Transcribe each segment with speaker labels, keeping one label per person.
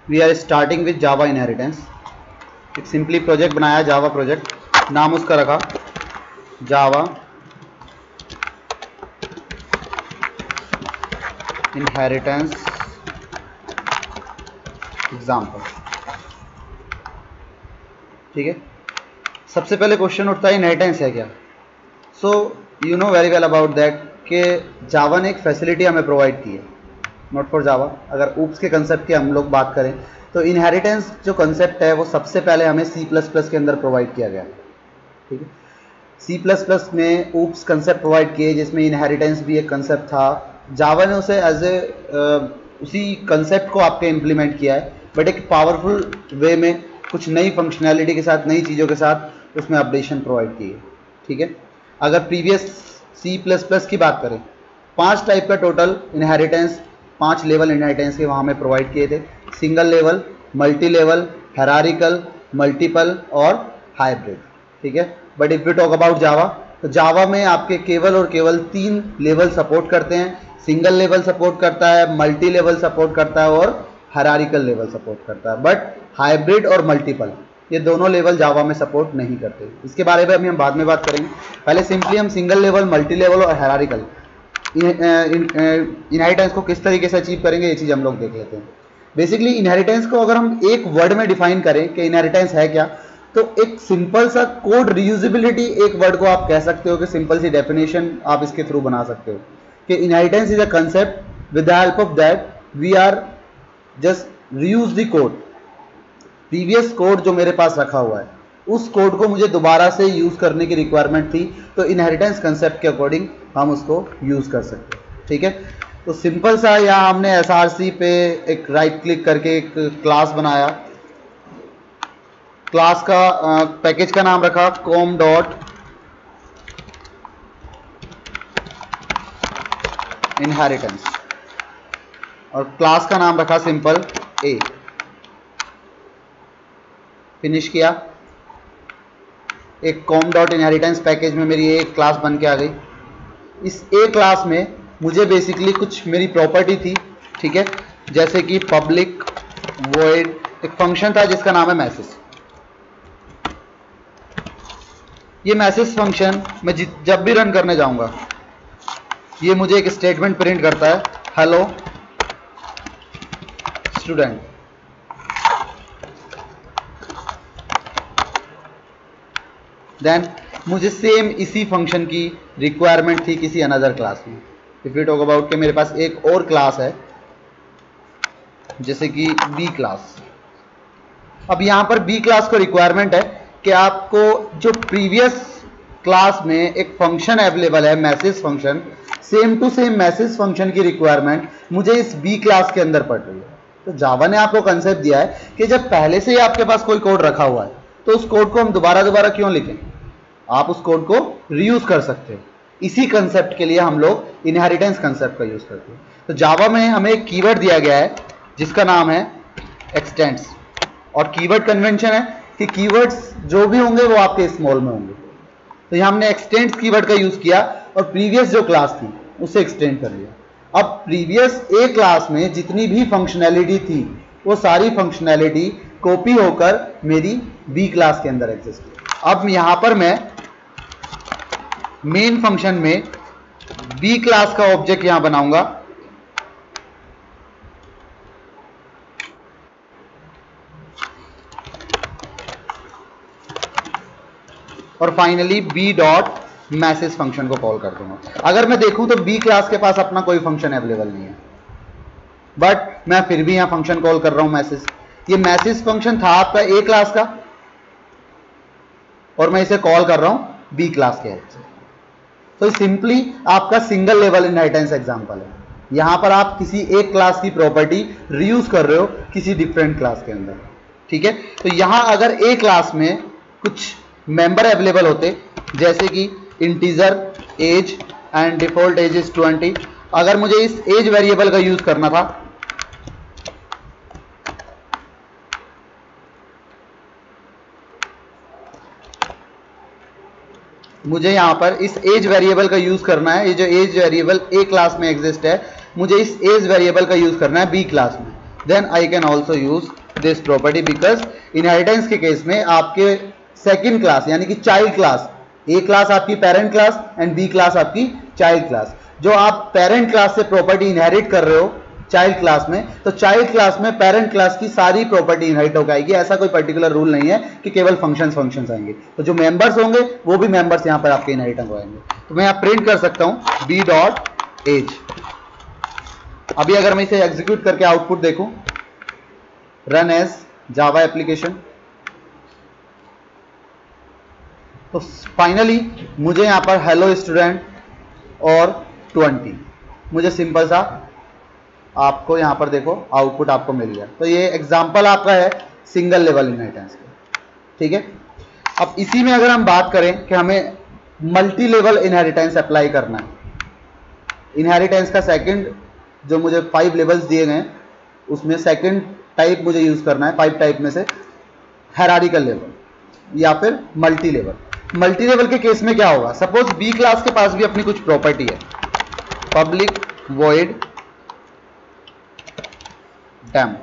Speaker 1: We are starting with Java inheritance. एक simply project बनाया, Java project, नाम उसका रखा जावा इनहेरिटेंस एग्जाम्पल। ठीक है, सबसे पहले क्वेश्चन उठता है इनहेरिटेंस है क्या। So you know very well about that कि जावा ने एक फैसिलिटी हमें प्रोवाइड की है, नॉट फॉर जावा। अगर ऊप्स के कंसेप्ट की हम लोग बात करें तो इनहेरिटेंस जो कंसेप्ट है वो सबसे पहले हमें C++ के अंदर प्रोवाइड किया गया। ठीक है, C++ में ऊप्स कंसेप्ट प्रोवाइड किए जिसमें इनहेरिटेंस भी एक कंसेप्ट था। जावा ने उसे एज ए उसी कंसेप्ट को आपके इम्प्लीमेंट किया है, बट एक पावरफुल वे में, कुछ नई फंक्शनैलिटी के साथ, नई चीज़ों के साथ उसमें अपडेशन प्रोवाइड की है। ठीक है, अगर प्रीवियस C++ की बात करें, 5 टाइप का टोटल इनहेरिटेंस, 5 लेवल इनहेरिटेंस के वहाँ में प्रोवाइड किए थे। Single level, multi level, hierarchical, multiple और हाइब्रिड। ठीक है, but if we talk about Java, तो जावा में आपके केवल और केवल 3 लेवल सपोर्ट करते हैं। सिंगल लेवल सपोर्ट करता है, मल्टी लेवल सपोर्ट करता है और हायरार्किकल लेवल सपोर्ट करता है, बट हाइब्रिड और मल्टीपल ये दोनों लेवल जावा में सपोर्ट नहीं करते। इसके बारे में अभी हम बाद में बात करेंगे। पहले सिंपली हम सिंगल लेवल, मल्टी लेवल और हायरार्किकल इनहेरिटेंस को किस तरीके से अचीव करेंगे ये चीज़ हम लोग देख लेते हैं। बेसिकली इनहेरिटेंस को अगर हम एक वर्ड में डिफाइन करें कि इनहेरिटेंस है क्या, तो एक सिंपल सा कोड रीयूजेबिलिटी, एक वर्ड को आप कह सकते हो कि सिंपल सी डेफिनेशन आप इसके थ्रू बना सकते हो कि inheritance is a concept with the help of that we are just reuse the code. Previous code जो मेरे पास रखा हुआ है उस कोड को मुझे दोबारा से यूज करने की रिक्वायरमेंट थी, तो इनहेरिटेंस कंसेप्ट के अकॉर्डिंग हम उसको यूज कर सकते हैं। ठीक है, तो सिंपल सा यहाँ हमने SRC पे एक राइट क्लिक करके एक क्लास बनाया। क्लास का पैकेज का नाम रखा com डॉट इनहेरिटेंस और क्लास का नाम रखा सिंपल A। फिनिश किया। एक com डॉट इनहेरिटेंस पैकेज में मेरी एक क्लास बन के आ गई। इस A क्लास में मुझे बेसिकली कुछ मेरी प्रॉपर्टी थी। ठीक है, जैसे कि पब्लिक वॉइड, एक फंक्शन था जिसका नाम है मैसेज। ये मैसेज फंक्शन मैं जब भी रन करने जाऊंगा ये मुझे एक स्टेटमेंट प्रिंट करता है, हेलो स्टूडेंट। देन मुझे सेम इसी फंक्शन की रिक्वायरमेंट थी किसी अनदर क्लास में। इफ यू टॉक अबाउट कि मेरे पास एक और क्लास है जैसे कि B क्लास। अब यहां पर B क्लास को रिक्वायरमेंट है कि आपको जो प्रीवियस क्लास में एक फंक्शन अवेलेबल है message function, same to same message function की रिक्वायरमेंट मुझे इस B क्लास के अंदर पड़ रही है। तो जावा ने आपको कंसेप्ट दिया है कि जब पहले से ही आपके पास कोई कोड रखा हुआ है तो उस कोड को हम दोबारा क्यों लिखें, आप उस कोड को रीयूज कर सकते हो। इसी कंसेप्ट के लिए हम लोग इनहेरिटेंस कंसेप्ट का यूज करते हैं। तो जावा में हमें एक कीवर्ड दिया गया है जिसका नाम है एक्सटेंड्स, और कीवर्ड कन्वेंशन है कि कीवर्ड्स जो भी होंगे वो आपके स्मॉल में होंगे। तो यहां हमने एक्सटेंड्स कीवर्ड का यूज किया और प्रीवियस जो क्लास थी उसे एक्सटेंड कर लिया। अब प्रीवियस A क्लास में जितनी भी फंक्शनैलिटी थी वो सारी फंक्शनैलिटी कॉपी होकर मेरी B क्लास के अंदर एग्जिस्ट है। अब यहां पर मैं मेन फंक्शन में B क्लास का ऑब्जेक्ट यहां बनाऊंगा और finally B dot message function को कॉल कर दूंगा। अगर मैं देखूं तो B क्लास के पास अपना कोई फंक्शन अवेलेबल नहीं है, बट मैं फिर भी यहां फंक्शन कॉल कर रहा हूं मैसेज। ये मैसेज फंक्शन था आपका A क्लास का और मैं इसे कॉल कर रहा हूं B क्लास के हेल्प से। तो सिंपली आपका सिंगल लेवल इनहेरिटेंस एग्जांपल है। यहां पर आप किसी एक क्लास की प्रॉपर्टी रीयूज कर रहे हो किसी डिफरेंट क्लास के अंदर। ठीक है, तो यहां अगर A क्लास में कुछ मेंबर अवेलेबल होते जैसे कि integer age and default age is 20, अगर मुझे इस एज वेरिएबल का यूज करना था मुझे यहां पर इस एज वेरिएबल का यूज करना है। ये जो एज वेरिएबल A क्लास में एग्जिस्ट है मुझे इस एज वेरिएबल का यूज करना है B क्लास में। Then I can also use this property, because inheritance के केस में आपके सेकेंड क्लास यानी कि चाइल्ड क्लास, ए क्लास आपकी parent class and B class आपकी चाइल्ड क्लास, जो आप पेरेंट क्लास से प्रॉपर्टी इनहेरिट कर रहे हो चाइल्ड क्लास में, तो चाइल्ड क्लास में पेरेंट क्लास की सारी प्रॉपर्टी इनहेरिट हो जाएगी। ऐसा कोई पर्टिकुलर रूल नहीं है कि केवल फंक्शंस आएंगे, तो जो मेंबर्स होंगे वो भी मेंबर्स यहां पर आपके इनहेरिट होंगे। तो मैं यहां प्रिंट कर सकता हूं बी डॉट एज। अभी अगर मैं इसे एग्जीक्यूट करके आउटपुट देखूं, रन एज जावा एप्लीकेशन, तो फाइनली मुझे यहां पर हेलो स्टूडेंट और 20 मुझे सिंपल सा आपको यहां पर देखो आउटपुट आपको मिल गया। तो ये एग्जांपल आपका है सिंगल लेवल इनहेरिटेंस का, ठीक है। अब इसी में अगर हम बात करें कि हमें मल्टी लेवल इनहेरिटेंस अप्लाई करना है, इनहेरिटेंस का सेकंड जो मुझे 5 लेवल्स दिए गए हैं उसमें सेकंड टाइप मुझे यूज करना है 5 टाइप में से हायरार्किकल लेवल या फिर मल्टी लेवल। मल्टी लेवल के केस में क्या होगा, सपोज बी क्लास के पास भी अपनी कुछ प्रॉपर्टी है, पब्लिक वॉइड डेमो,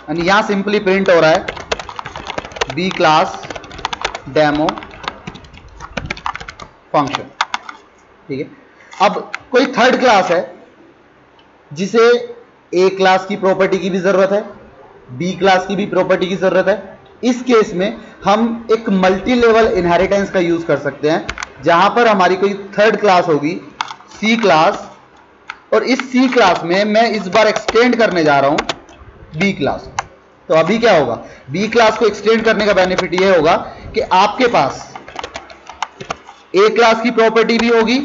Speaker 1: एंड यहां सिंपली प्रिंट हो रहा है बी क्लास डेमो फंक्शन, ठीक है। अब कोई थर्ड क्लास है जिसे ए क्लास की प्रॉपर्टी की भी जरूरत है, बी क्लास की भी प्रॉपर्टी की जरूरत है। इस केस में हम एक मल्टी लेवल इनहेरिटेंस का यूज कर सकते हैं, जहां पर हमारी कोई थर्ड क्लास होगी सी क्लास, और इस सी क्लास में मैं इस बार एक्सटेंड करने जा रहा हूं बी क्लास। तो अभी क्या होगा, बी क्लास को एक्सटेंड करने का बेनिफिट यह होगा कि आपके पास ए क्लास की प्रॉपर्टी भी होगी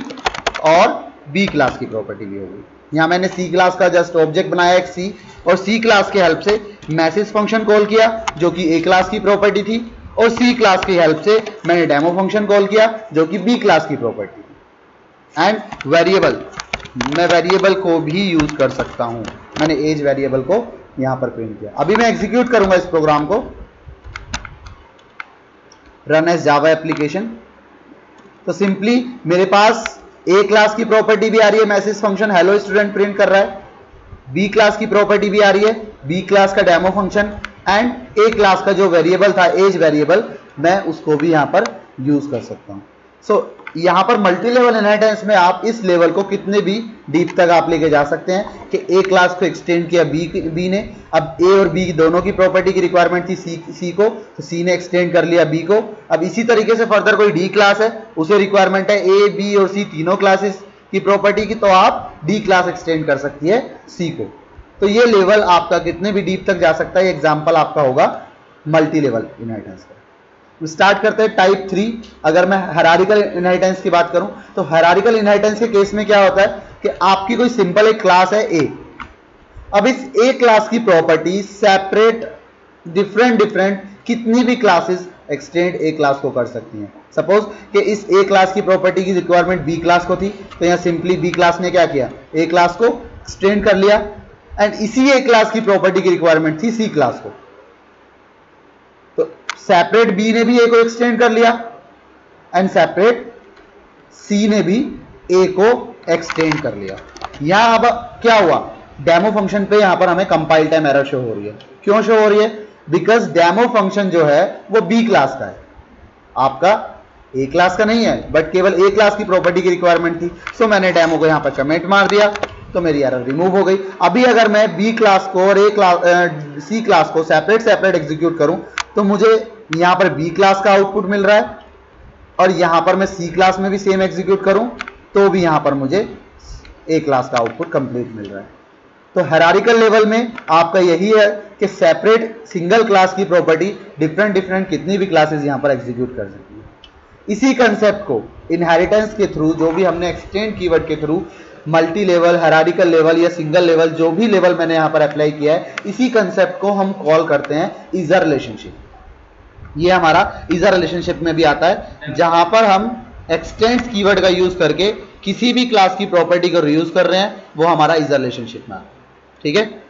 Speaker 1: और बी क्लास की प्रॉपर्टी भी होगी। यहां मैंने सी क्लास का जस्ट ऑब्जेक्ट बनाया एक सी, और सी क्लास के हेल्प से मैसेज फंक्शन कॉल किया जो कि ए क्लास की प्रॉपर्टी थी, और सी क्लास की हेल्प से मैंने डेमो फंक्शन कॉल किया जो कि बी क्लास की प्रॉपर्टी थी। एंड वेरिएबल, मैं वेरिएबल को भी यूज कर सकता हूं, मैंने एज वेरिएबल को यहां पर प्रिंट किया। अभी मैं एग्जीक्यूट करूंगा इस प्रोग्राम को, रन एज जावा एप्लीकेशन। तो सिंपली मेरे पास ए क्लास की प्रॉपर्टी भी आ रही है, message function hello student print कर रहा है, बी क्लास की प्रॉपर्टी भी आ रही है, बी क्लास का demo function, and A class का जो वेरिएबल था एज वेरिएबल, मैं उसको भी यहां पर यूज कर सकता हूं। सो यहां पर मल्टी लेवल इनहेरिटेंस में आप इस लेवल को कितने भी डीप तक आप लेके जा सकते हैं कि ए क्लास को एक्सटेंड किया बी ने, अब ए और बी दोनों की प्रॉपर्टी की रिक्वायरमेंट थी सी को, तो सी ने एक्सटेंड कर लिया बी को। अब इसी तरीके से फर्दर कोई डी क्लास है, उसे रिक्वायरमेंट है ए बी और सी तीनों क्लासेस की प्रॉपर्टी की, तो आप डी क्लास एक्सटेंड कर सकती है सी को। तो ये लेवल आपका कितने भी डीप तक जा सकता है, एग्जाम्पल आपका होगा मल्टी लेवल इनहेरिटेंस का। स्टार्ट करते हैं टाइप 3। अगर मैं हायरार्किकल इनहेरिटेंस की बात करूं तो हायरार्किकल इनहेरिटेंस के केस में क्या होता है कि आपकी कोई सिंपल एक क्लास है ए, अब इस ए क्लास की प्रॉपर्टी सेपरेट डिफरेंट कितनी भी क्लासेस एक्सटेंड ए क्लास को कर सकती हैं। सपोज कि इस ए क्लास की प्रॉपर्टी की रिक्वायरमेंट बी क्लास को थी, तो यहां सिंपली बी क्लास ने क्या किया, ए क्लास को एक्सटेंड कर लिया, एंड इसी ए क्लास की प्रॉपर्टी की रिक्वायरमेंट थी सी क्लास को, तो सेपरेट बी ने भी ए को एक्सटेंड कर लिया एंड सेपरेट सी ने भी ए को एक्सटेंड कर लिया। यहां अब क्या हुआ, डेमो फंक्शन पे यहां पर हमें कंपाइल टाइम एरर शो हो रही है। क्यों शो हो रही है, बिकॉज डेमो फंक्शन जो है वो बी क्लास का है, आपका ए क्लास का नहीं है, बट केवल ए क्लास की प्रॉपर्टी की रिक्वायरमेंट थी। सो मैंने डेमो को यहां पर कमेंट मार दिया, तो मेरी एरर रिमूव हो गई। अभी अगर मैं बी क्लास को और सी क्लास को सेपरेट एग्जीक्यूट करूं तो मुझे यहां पर बी क्लास का आउटपुट मिल रहा है, और यहां पर मैं सी क्लास में भी सेम एग्जीक्यूट करूं तो भी यहां पर मुझे ए क्लास का आउटपुट कंप्लीट मिल रहा है। तो हायरार्किकल लेवल में आपका यही है कि सेपरेट सिंगल क्लास की प्रॉपर्टी डिफरेंट कितनी भी क्लासेस यहां पर एग्जीक्यूट कर सकती है। इसी कंसेप्ट को इनहेरिटेंस के थ्रू, जो भी हमने एक्सटेंड कीवर्ड के through multi level, hierarchical level या सिंगल लेवल, जो भी लेवल मैंने यहां पर अप्लाई किया है, इसी कंसेप्ट को हम कॉल करते हैं ईजर रिलेशनशिप। ये हमारा ईजर रिलेशनशिप में भी आता है, जहां पर हम एक्सटेंड्स कीवर्ड का यूज करके किसी भी क्लास की प्रॉपर्टी को रीयूज कर रहे हैं, वो हमारा ईजर रिलेशनशिप में आता है। ठीक है।